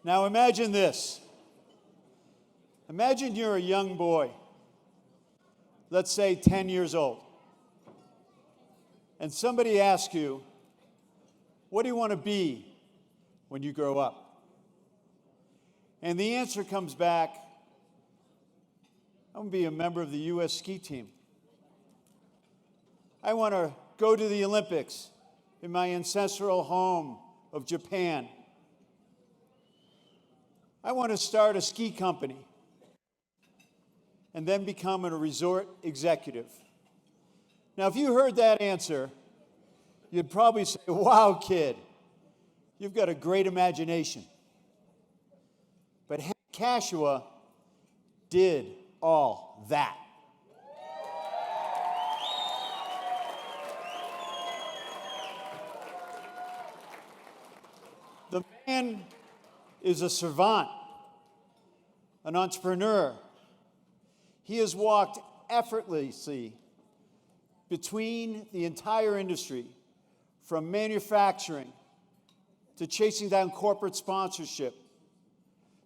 Now imagine this. Imagine you're a young boy, let's say 10 years old, and somebody asks you, what do you want to be when you grow up? And the answer comes back, I'm going to be a member of the U.S. ski team. I want to go to the Olympics in my ancestral home of Japan. I want to start a ski company and then become a resort executive. Now, if you heard that answer, you'd probably say, wow, kid, you've got a great imagination. But Hank Kashiwa did all that. The man is a savant, an entrepreneur. He has walked effortlessly between the entire industry, from manufacturing to chasing down corporate sponsorship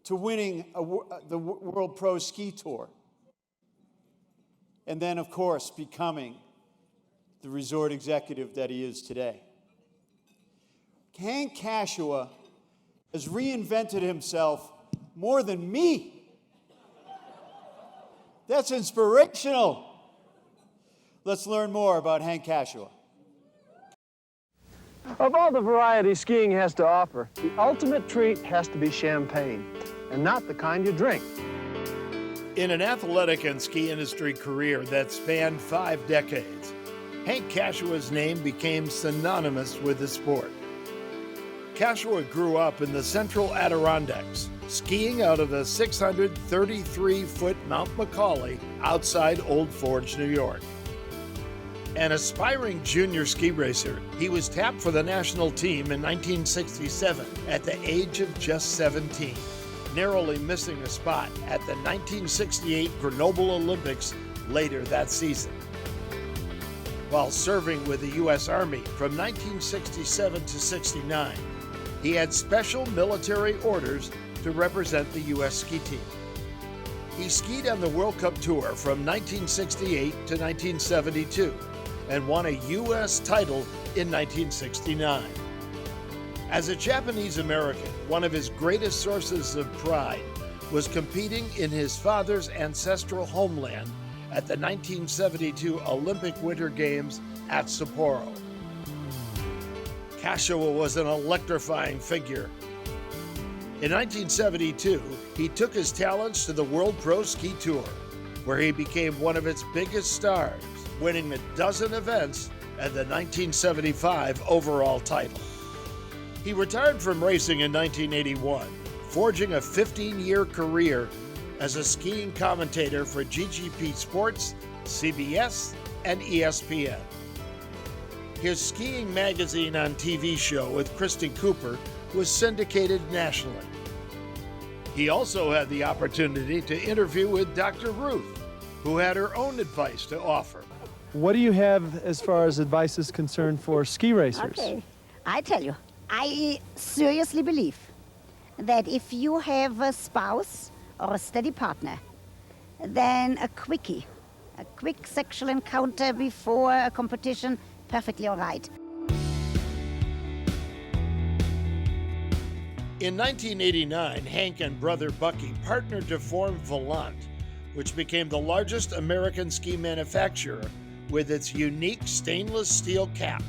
to winning the World Pro Ski Tour, and then, of course, becoming the resort executive that he is today. Hank Kashiwa has reinvented himself more than me. That's inspirational. Let's learn more about Hank Kashiwa. Of all the variety skiing has to offer, the ultimate treat has to be champagne, and not the kind you drink. In an athletic and ski industry career that spanned 5 decades, Hank Kashiwa's name became synonymous with the sport. Kashiwa grew up in the central Adirondacks, skiing out of the 633-foot Mount Macaulay outside Old Forge, New York. An aspiring junior ski racer, he was tapped for the national team in 1967 at the age of just 17, narrowly missing a spot at the 1968 Grenoble Olympics later that season. While serving with the U.S. Army from 1967 to 69, he had special military orders to represent the U.S. ski team. He skied on the World Cup Tour from 1968 to 1972 and won a U.S. title in 1969. As a Japanese American, one of his greatest sources of pride was competing in his father's ancestral homeland at the 1972 Olympic Winter Games at Sapporo. Kashiwa was an electrifying figure. In 1972, he took his talents to the World Pro Ski Tour, where he became one of its biggest stars, winning a dozen events and the 1975 overall title. He retired from racing in 1981, forging a 15-year career as a skiing commentator for GGP Sports, CBS, and ESPN. His skiing magazine on TV show with Kristen Cooper was syndicated nationally. He also had the opportunity to interview with Dr. Ruth, who had her own advice to offer. What do you have as far as advice is concerned for ski racers? Okay, I tell you, I seriously believe that if you have a spouse or a steady partner, then a quick sexual encounter before a competition, perfectly all right. In 1989, Hank and brother Bucky partnered to form Volant, which became the largest American ski manufacturer with its unique stainless steel cap.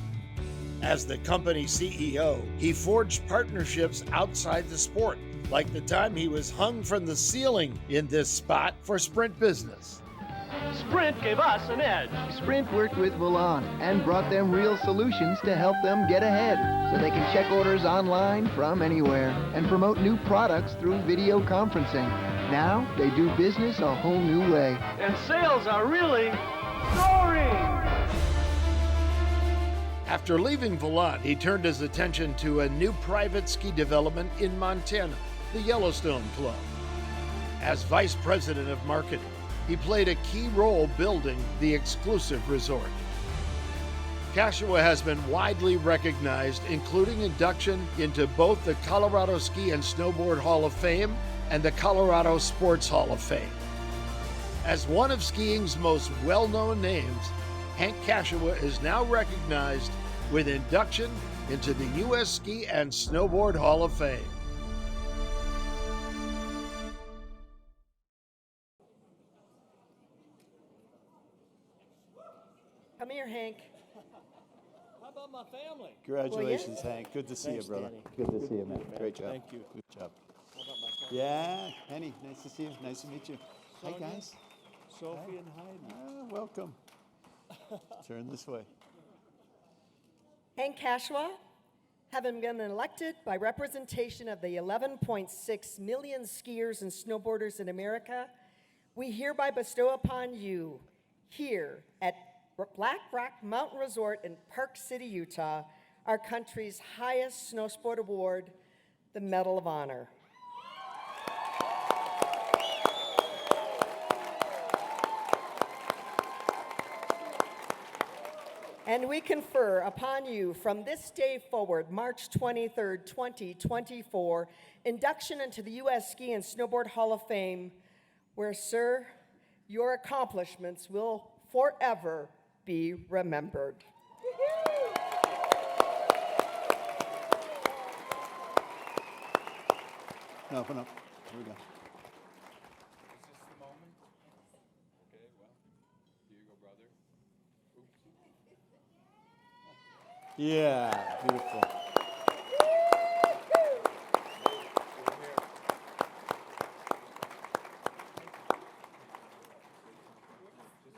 As the company CEO, he forged partnerships outside the sport, like the time he was hung from the ceiling in this spot for Sprint Business. Sprint gave us an edge. Sprint worked with Volant and brought them real solutions to help them get ahead, so they can check orders online from anywhere and promote new products through video conferencing. Now they do business a whole new way. And sales are really soaring. After leaving Volant, he turned his attention to a new private ski development in Montana, the Yellowstone Club. As vice president of marketing, he played a key role building the exclusive resort. Kashiwa has been widely recognized, including induction into both the Colorado Ski and Snowboard Hall of Fame and the Colorado Sports Hall of Fame. As one of skiing's most well-known names, Hank Kashiwa is now recognized with induction into the U.S. Ski and Snowboard Hall of Fame. Come here, Hank. How about my family? Congratulations, Hank. Good to see Thanks, you, brother. Danny. Good to see you, man. Great job. Thank you. Good job. How about my son? Yeah, Henny, nice to see you. Nice to meet you. Hi, Sonia? guys. Sophie and Heidi. Welcome. Turn this way. Hank Kashiwa, having been elected by representation of the 11.6 million skiers and snowboarders in America, we hereby bestow upon you, here at Black Rock Mountain Resort in Park City, Utah, our country's highest snow sport award, the Medal of Honor. And we confer upon you from this day forward, March 23rd, 2024, induction into the U.S. Ski and Snowboard Hall of Fame, where, sir, your accomplishments will forever be remembered. Open up. Here we go. Yeah, beautiful.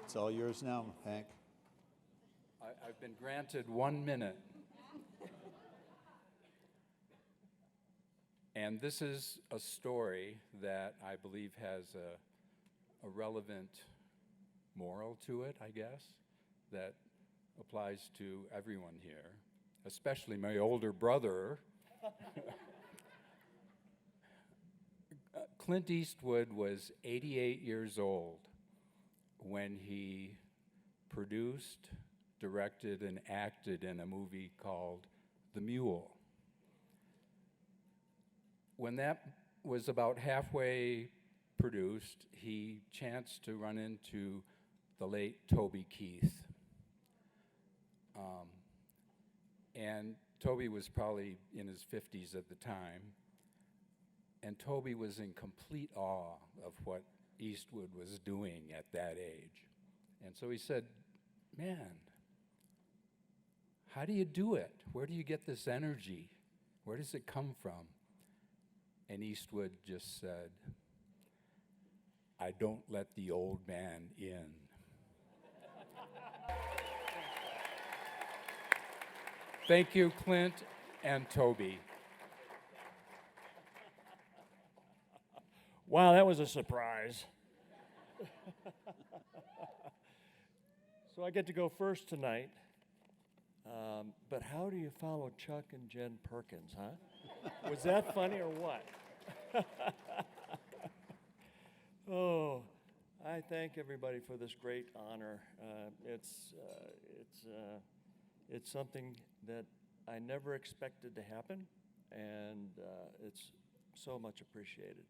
It's all yours now, Hank. I've been granted 1 minute. And this is a story that I believe has a relevant moral to it, I guess, that applies to everyone here, especially my older brother. Clint Eastwood was 88 years old when he produced, directed, and acted in a movie called The Mule. When that was about halfway produced, he chanced to run into the late Toby Keith. And Toby was probably in his 50s at the time, and Toby was in complete awe of what Eastwood was doing at that age. And so he said, "Man, how do you do it? Where do you get this energy? Where does it come from?" And Eastwood just said, "I don't let the old man in." Thank you, Clint and Toby. Wow, that was a surprise. So I get to go first tonight. But how do you follow Chuck and Jen Perkins, huh? Was that funny or what? Oh, I thank everybody for this great honor. It's something that I never expected to happen, and it's so much appreciated,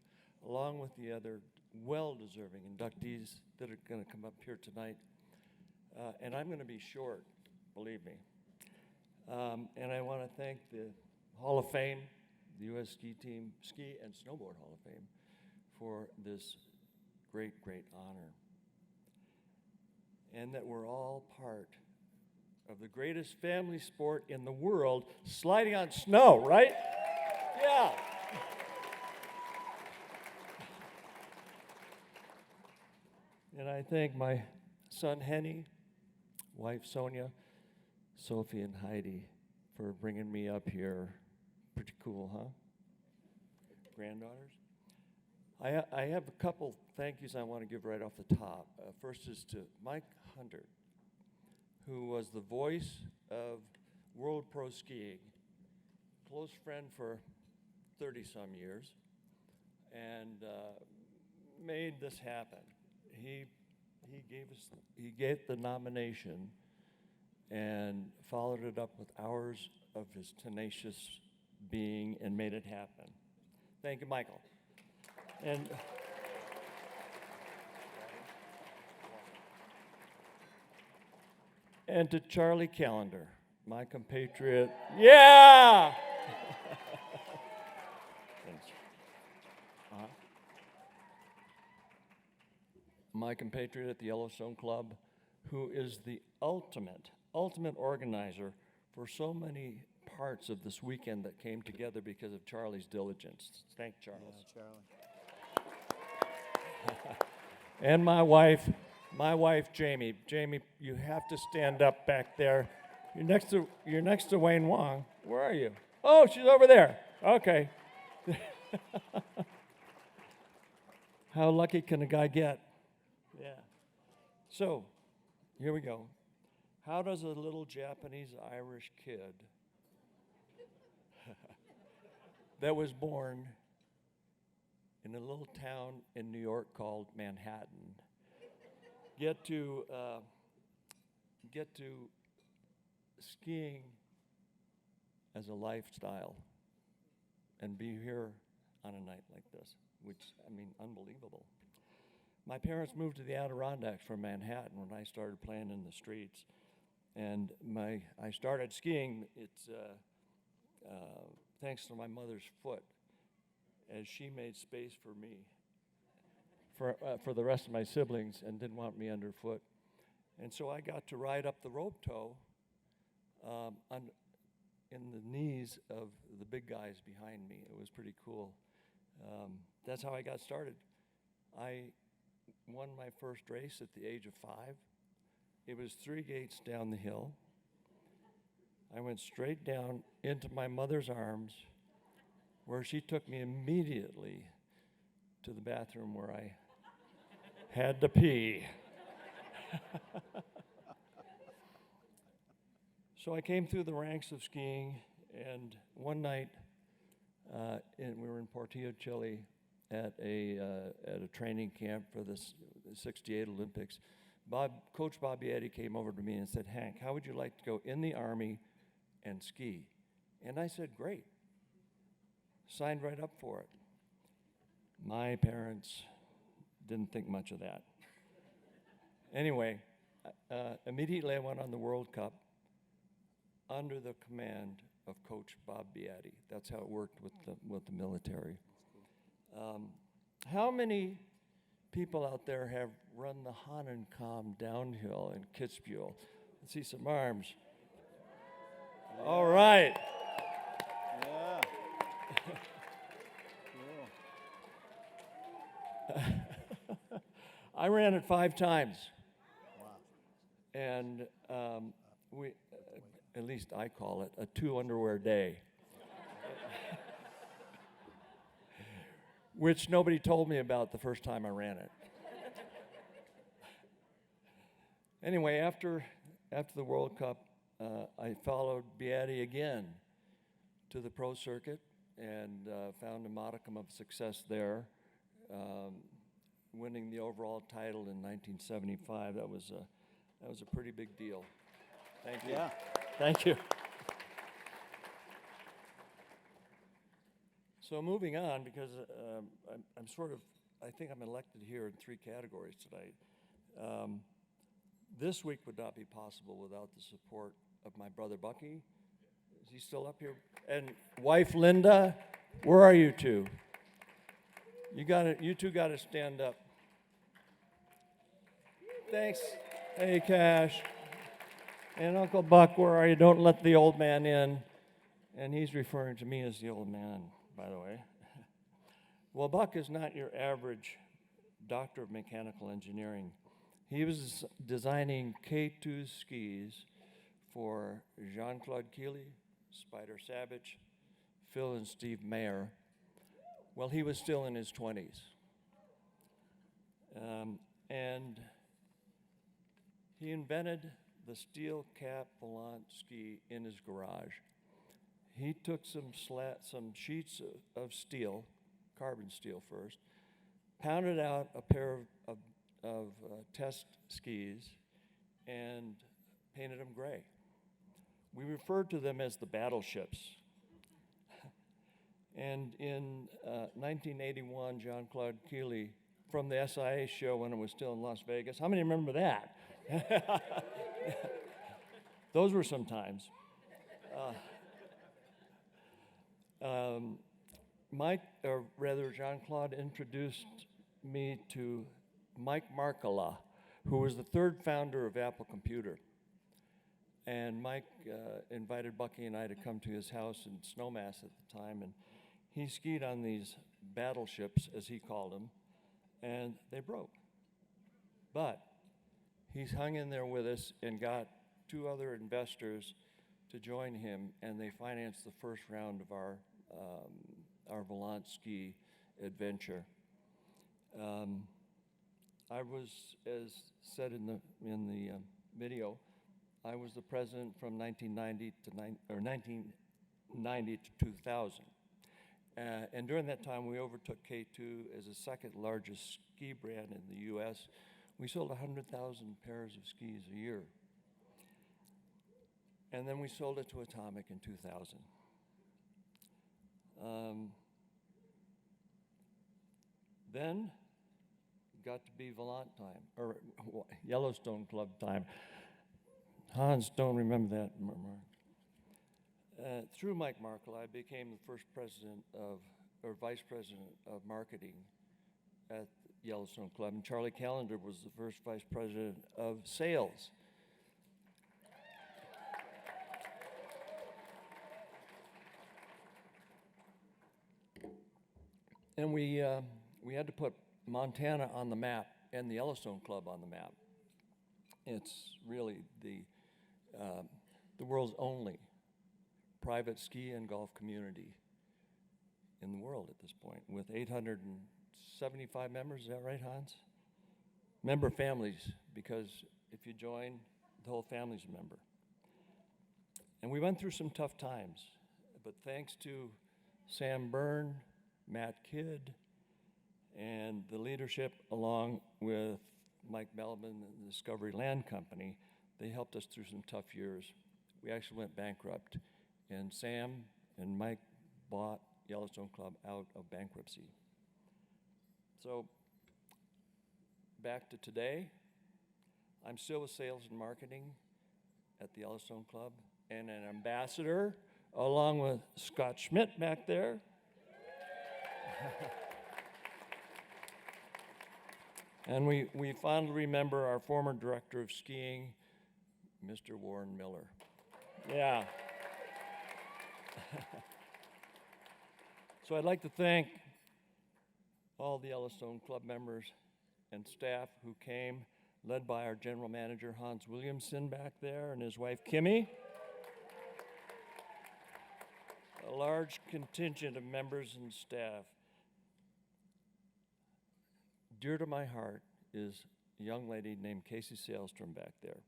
along with the other well-deserving inductees that are going to come up here tonight. And I'm going to be short, believe me. And I want to thank the Hall of Fame, the U.S. Ski and Snowboard Hall of Fame, for this great, great honor. And that we're all part of the greatest family sport in the world, sliding on snow, right? Yeah. And I thank my son Henny, wife Sonia, Sophie, and Heidi for bringing me up here. Pretty cool, huh? Granddaughters? I have a couple thank yous I want to give right off the top. First is to Mike Hunter, who was the voice of World Pro Skiing, close friend for 30-some years, and made this happen. He gave the nomination and followed it up with hours of his tenacious being and made it happen. Thank you, Michael. And to Charlie Callender, my compatriot. Yeah! Thanks. My compatriot at the Yellowstone Club, who is the ultimate organizer for so many parts of this weekend that came together because of Charlie's diligence. Thank Charles. Yeah, Charlie. And my wife Jamie. Jamie, you have to stand up back there. You're next to Wayne Wong. Where are you? Oh, she's over there. Okay. How lucky can a guy get? Yeah. So, here we go. How does a little Japanese Irish kid that was born in a little town in New York called Manhattan get to skiing as a lifestyle and be here on a night like this, which, I mean, unbelievable. My parents moved to the Adirondacks from Manhattan when I started playing in the streets, and I started skiing. It's thanks to my mother's foot, as she made space for me, for the rest of my siblings, and didn't want me underfoot. And so I got to ride up the rope tow in the knees of the big guys behind me. It was pretty cool. That's how I got started. I won my first race at the age of 5. It was 3 gates down the hill. I went straight down into my mother's arms, where she took me immediately to the bathroom where I had to pee. So I came through the ranks of skiing, and one night we were in Portillo, Chile, at a training camp for the '68 Olympics. Coach Bob Yeti came over to me and said, "Hank, how would you like to go in the Army and ski?" And I said, "Great." Signed right up for it. My parents didn't think much of that. Anyway, immediately I went on the World Cup under the command of Coach Bob Beatty. That's how it worked with the military. How many people out there have run the Hahnenkamm downhill in Kitzbühel? Let's see some arms. Yeah. All right. Yeah. Cool. I ran it 5 times. Wow. And we, at least I call it, a 2-underwear day. Which nobody told me about the first time I ran it. Anyway, after the World Cup, I followed Beatty again to the pro circuit and found a modicum of success there, winning the overall title in 1975. That was a pretty big deal. Thank you. Yeah. Thank you. So moving on, because I think I'm elected here in 3 categories tonight. This week would not be possible without the support of my brother Bucky. Is he still up here? And wife Linda, where are you two? You two gotta stand up. Thanks. Hey, Cash. And Uncle Buck, where are you? Don't let the old man in. And he's referring to me as the old man, by the way. Well, Buck is not your average doctor of mechanical engineering. He was designing K2 skis for Jean-Claude Keely, Spider Savage, Phil and Steve Mayer. Well, he was still in his 20s. And he invented the steel cap volant ski in his garage. He took some sheets of steel, carbon steel first, pounded out a pair of test skis, and painted them gray. we referred to them as the battleships. And in 1981, John Claude Keeley, from the SIA show when it was still in Las Vegas, how many remember that? Those were some times. John Claude introduced me to Mike Markkula, who was the third founder of Apple Computer. And Mike invited Bucky and I to come to his house in Snowmass at the time, and he skied on these battleships, as he called them, and they broke. But he's hung in there with us and got 2 other investors to join him, and they financed the first round of our Volant ski adventure. I was, as said in the video, I was the president from 1990 to 2000. And during that time, we overtook K2 as the second largest ski brand in the US. We sold 100,000 pairs of skis a year. And then we sold it to Atomic in 2000. Then got to be Volant time, or Yellowstone Club time. Hans, don't remember that, Mark. Through Mike Markkula, I became the first vice president of marketing at Yellowstone Club, and Charlie Callender was the first vice president of sales. And we had to put Montana on the map and the Yellowstone Club on the map. It's really the world's only private ski and golf community in the world at this point, with 875 members. Is that right, Hans? Member families, because if you join, the whole family's a member. And we went through some tough times, but thanks to Sam Byrne, Matt Kidd, and the leadership, along with Mike Melvin and the Discovery Land Company, they helped us through some tough years. We actually went bankrupt, and Sam and Mike bought Yellowstone Club out of bankruptcy. So back to today, I'm still with sales and marketing at the Yellowstone Club, and an ambassador, along with Scott Schmidt back there. And we fondly remember our former director of skiing, Mr. Warren Miller. Yeah. So I'd like to thank all the Yellowstone Club members and staff who came, led by our general manager, Hans Williamson, back there, and his wife, Kimmy. A large contingent of members and staff. Dear to my heart is a young lady named Casey Sailstrom back there.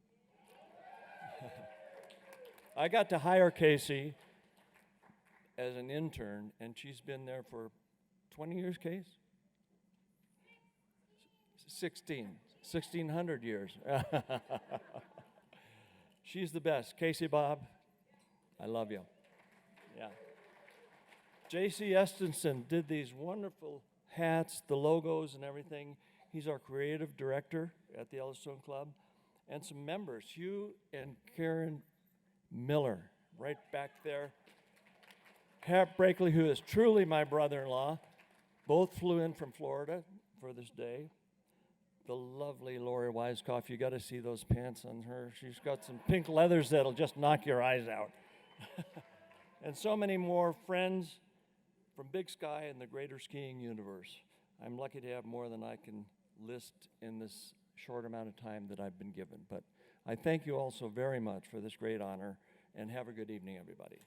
I got to hire Casey as an intern, and she's been there for 20 years, Case? 1,600 years. She's the best. Casey, Bob, I love you. Yeah. J.C. Estenson did these wonderful hats, the logos and everything. He's our creative director at the Yellowstone Club. And some members, Hugh and Karen Miller, right back there. Harp Brakely, who is truly my brother-in-law, both flew in from Florida for this day. The lovely Lori Weiskopf, you got to see those pants on her. She's got some pink leathers that'll just knock your eyes out. And so many more friends from Big Sky and the greater skiing universe. I'm lucky to have more than I can list in this short amount of time that I've been given. But I thank you all so very much for this great honor, and have a good evening, everybody.